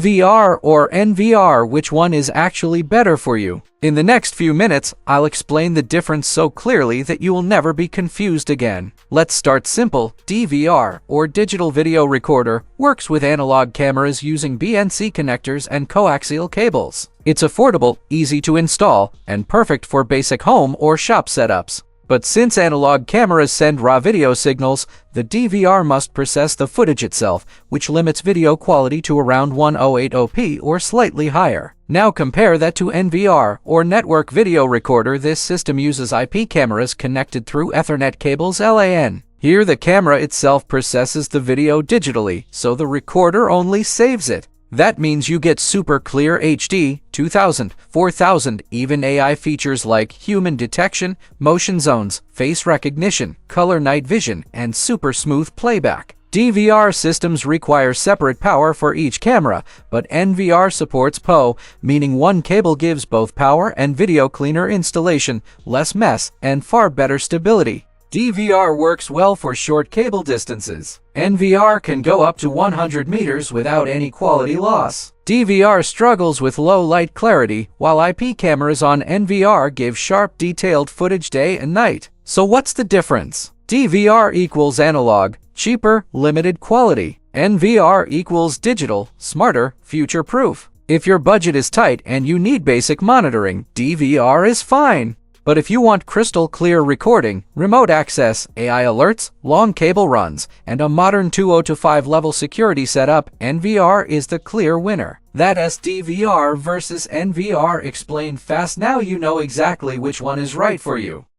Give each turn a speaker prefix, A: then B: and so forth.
A: DVR or NVR, which one is actually better for you? In the next few minutes, I'll explain the difference so clearly that you will never be confused again. Let's start simple. DVR, or digital video recorder, works with analog cameras using BNC connectors and coaxial cables. It's affordable, easy to install, and perfect for basic home or shop setups. But since analog cameras send raw video signals, the DVR must process the footage itself, which limits video quality to around 1080p or slightly higher. Now compare that to NVR, or network video recorder. This system uses IP cameras connected through Ethernet cables LAN. Here the camera itself processes the video digitally, so the recorder only saves it. That means you get super clear HD, 2000, 4000, even AI features like human detection, motion zones, face recognition, color night vision, and super smooth playback. DVR systems require separate power for each camera, but NVR supports PO, meaning one cable gives both power and video cleaner installation, less mess, and far better stability. DVR works well for short cable distances. NVR can go up to 100 meters without any quality loss. DVR struggles with low light clarity, while IP cameras on NVR give sharp, detailed footage day and night. So what's the difference? DVR equals analog, cheaper, limited quality. NVR equals digital, smarter, future-proof. If your budget is tight and you need basic monitoring, DVR is fine. But if you want crystal clear recording, remote access, AI alerts, long cable runs, and a modern 2.0-5 level security setup, NVR is the clear winner. That's DVR versus NVR explained fast. Now you know exactly which one is right for you.